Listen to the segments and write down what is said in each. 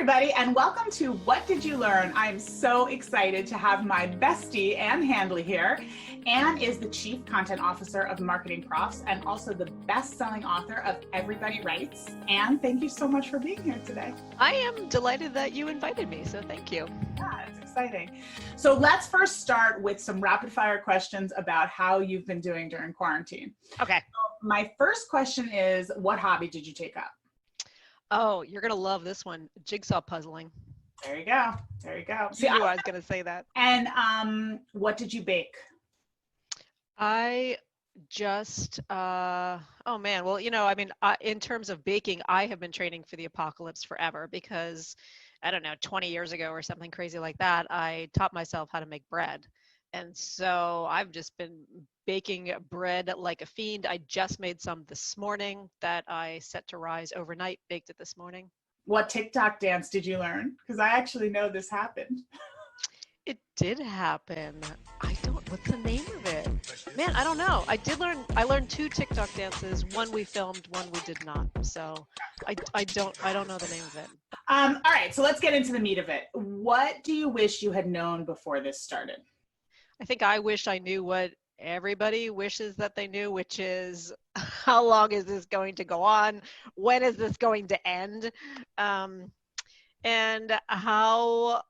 everybody, and welcome to What Did You Learn? I'm so excited to have my bestie, Ann Handley, here. Ann is the Chief Content Officer of MarketingProfs and also the best-selling author of Everybody Writes. Ann, thank you so much for being here today. I am delighted that you invited me, so thank you. Yeah, it's exciting. So let's first start with some rapid-fire questions about how you've been doing during quarantine. Okay. So my first question is, what hobby did you take up? Oh, you're going to love this one. Jigsaw puzzling. There you go. There you go. See, I knew I was going to say that. And what did you bake? I just, oh man, well, in terms of baking, I have been training for the apocalypse forever because, I don't know, 20 years ago or something crazy like that, I taught myself how to make bread. And so I've just been baking bread like a fiend. I just made some this morning that I set to rise overnight, baked it this morning. What TikTok dance did you learn? Because I actually know this happened. It did happen. What's the name of it? Man, I don't know. I learned 2 TikTok dances. One we filmed, one we did not. So I don't know the name of it. All right, so let's get into the meat of it. What do you wish you had known before this started? I think I wish I knew what everybody wishes that they knew, which is how long is this going to go on? When is this going to end? And how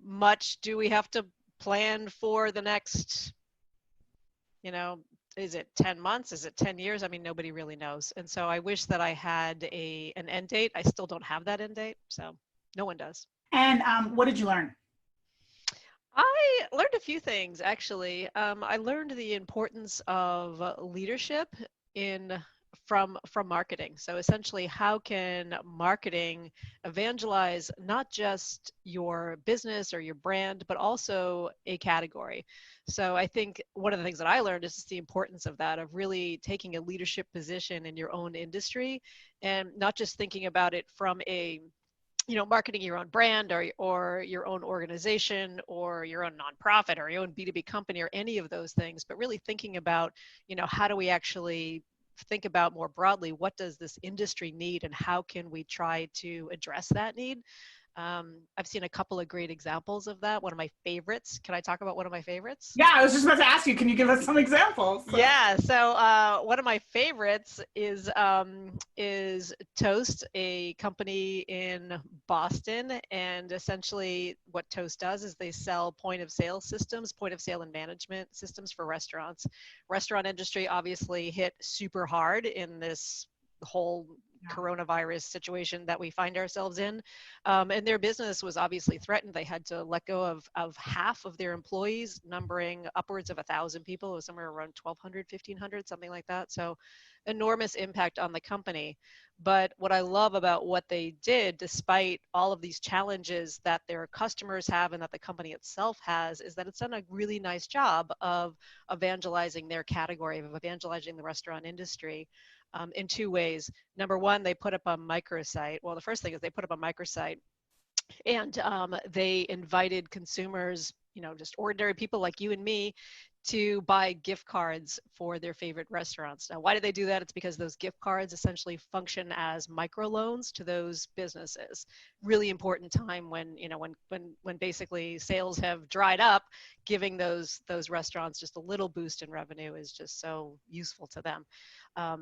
much do we have to plan for the next, is it 10 months? Is it 10 years? I mean, nobody really knows. And so I wish that I had an end date. I still don't have that end date, so no one does. And what did you learn? I learned a few things, actually. I learned the importance of leadership from marketing. So essentially, how can marketing evangelize not just your business or your brand, but also a category? So I think one of the things that I learned is just the importance of that, of really taking a leadership position in your own industry and not just thinking about it from marketing your own brand or your own organization or your own nonprofit or your own B2B company or any of those things, but really thinking about, how do we actually think about more broadly, what does this industry need and how can we try to address that need? I've seen a couple of great examples of that. One of my favorites, can I talk about one of my favorites? Yeah, I was just about to ask you, can you give us some examples? Yeah, so one of my favorites is Toast, a company in Boston, and essentially what Toast does is they sell point of sale and management systems for restaurants. Restaurant industry obviously hit super hard in this whole coronavirus situation that we find ourselves in. And their business was obviously threatened. They had to let go of half of their employees, numbering upwards of 1,000 people. It was somewhere around 1,200, 1,500, something like that. So enormous impact on the company. But what I love about what they did, despite all of these challenges that their customers have and that the company itself has, is that it's done a really nice job of evangelizing their category, of evangelizing the restaurant industry. In 2 ways. Number one, they put up a microsite. Well, the first thing is they put up a microsite and they invited consumers, just ordinary people like you and me, to buy gift cards for their favorite restaurants. Now, why did they do that? It's because those gift cards essentially function as microloans to those businesses. Really important time when basically sales have dried up, giving those restaurants just a little boost in revenue is just so useful to them.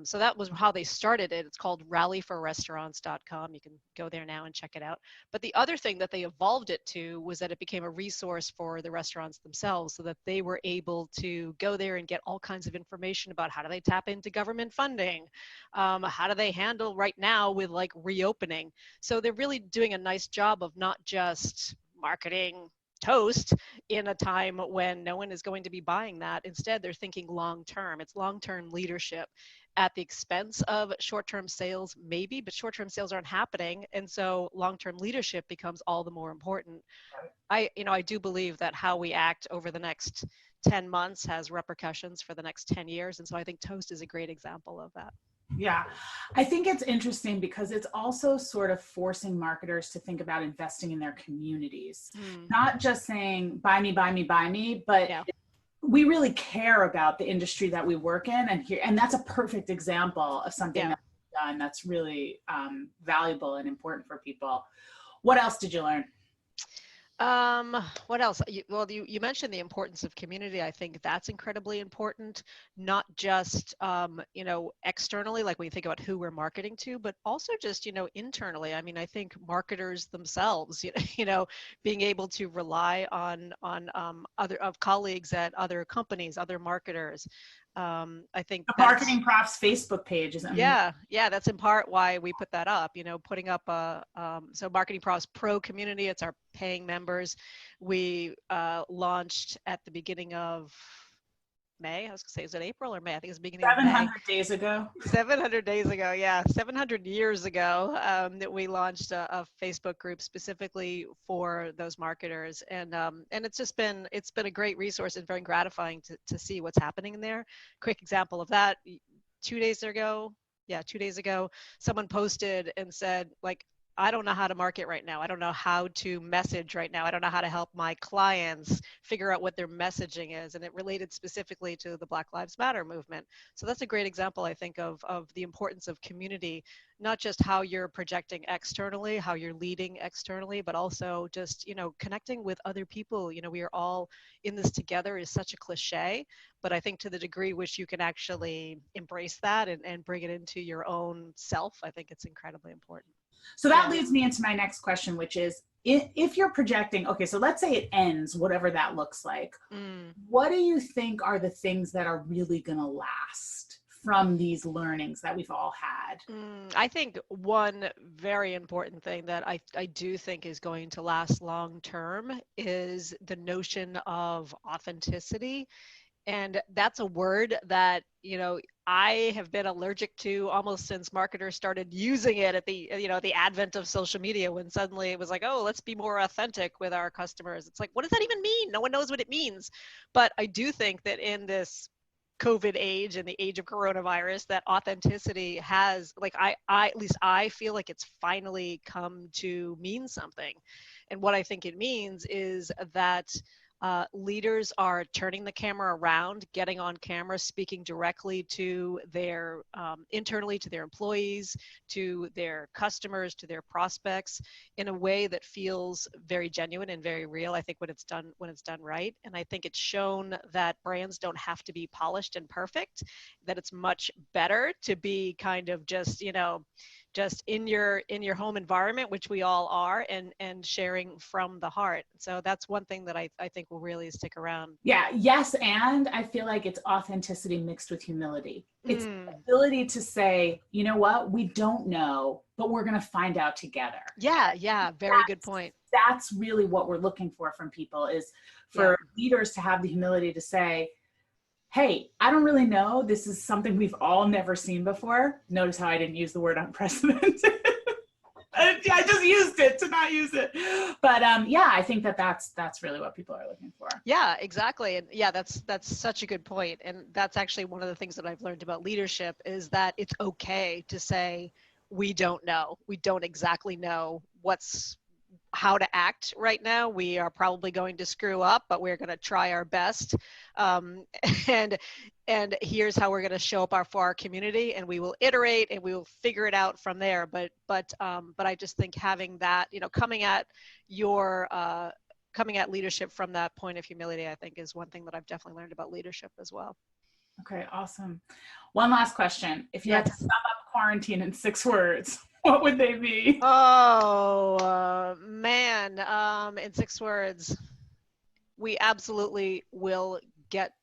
So that was how they started it. It's called rallyforrestaurants.com. You can go there now and check it out. But the other thing that they evolved it to was that it became a resource for the restaurants themselves so that they were able to go there and get all kinds of information about how do they tap into government funding, how do they handle right now with like reopening. So they're really doing a nice job of not just marketing Toast in a time when no one is going to be buying that. Instead, they're thinking long-term. It's long-term leadership at the expense of short-term sales, maybe, but short-term sales aren't happening. And so long-term leadership becomes all the more important. I do believe that how we act over the next 10 months has repercussions for the next 10 years. And so I think Toast is a great example of that. Yeah, I think it's interesting because it's also sort of forcing marketers to think about investing in their communities, not just saying, buy me, buy me, buy me, but we really care about the industry that we work in and here. And that's a perfect example of something that done that's really valuable and important for people. What else did you learn? What else? You mentioned the importance of community. I think that's incredibly important, not just, externally, like when you think about who we're marketing to, but also just, internally. I mean, I think marketers themselves, being able to rely on other colleagues at other companies, other marketers. I think The that's MarketingProfs Facebook page is amazing. yeah, that's in part why we put that up, putting up so MarketingProfs Pro community, it's our paying members. We launched at the beginning of May. I was gonna say, is it April or May? I think it's the beginning of May. 700 days ago. 700 days ago, yeah, 700 years ago, that we launched a Facebook group specifically for those marketers, and it's been a great resource and very gratifying to see what's happening in there. Quick example of that: 2 days ago, someone posted and said, like, I don't know how to market right now. I don't know how to message right now. I don't know how to help my clients figure out what their messaging is. And it related specifically to the Black Lives Matter movement. So that's a great example, I think, of the importance of community, not just how you're projecting externally, how you're leading externally, but also just, connecting with other people. We are all in this together is such a cliche, but I think to the degree which you can actually embrace that and bring it into your own self, I think it's incredibly important. So that leads me into my next question, which is, if you're projecting, okay, so let's say it ends, whatever that looks like, what do you think are the things that are really going to last from these learnings that we've all had? I think one very important thing that I do think is going to last long term is the notion of authenticity. And that's a word that, I have been allergic to almost since marketers started using it at the advent of social media, when suddenly it was like, oh, let's be more authentic with our customers. It's like, what does that even mean? No one knows what it means. But I do think that in this COVID age and the age of coronavirus, that authenticity has, like, I at least I feel like it's finally come to mean something. And what I think it means is that leaders are turning the camera around, getting on camera, speaking directly to their internally to their employees, to their customers, to their prospects, in a way that feels very genuine and very real. I think when it's done right, and I think it's shown that brands don't have to be polished and perfect. That it's much better to be kind of just in your home environment, which we all are, and sharing from the heart. So that's one thing that I think will really stick around. Yeah, yes, and I feel like it's authenticity mixed with humility. It's the ability to say, you know what, we don't know, but we're going to find out together. Yeah, very good point. That's really what we're looking for from people, is for leaders to have the humility to say, hey, I don't really know. This is something we've all never seen before. Notice how I didn't use the word unprecedented. I just used it to not use it. But I think that's really what people are looking for. Yeah, exactly. And yeah, that's such a good point. And that's actually one of the things that I've learned about leadership, is that it's okay to say, we don't know. We don't exactly know how to act right now. We are probably going to screw up, but we're going to try our best. And here's how we're going to show up for our community, and we will iterate and we will figure it out from there. But I just think having that, coming at leadership from that point of humility, I think is one thing that I've definitely learned about leadership as well. Okay, awesome. One last question. If you had to sum up quarantine in 6 words, what would they be? Oh, man. In 6 words, we absolutely will get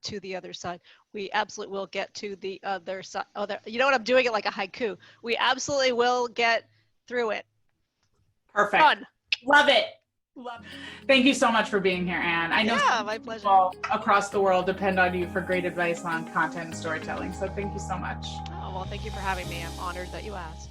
to the other side. We absolutely will get to the other side. You know what? I'm doing it like a haiku. We absolutely will get through it. Perfect. Fun. Love it. Love it. Thank you so much for being here, Ann. I know my pleasure. People across the world depend on you for great advice on content and storytelling. So thank you so much. Oh, well, thank you for having me. I'm honored that you asked.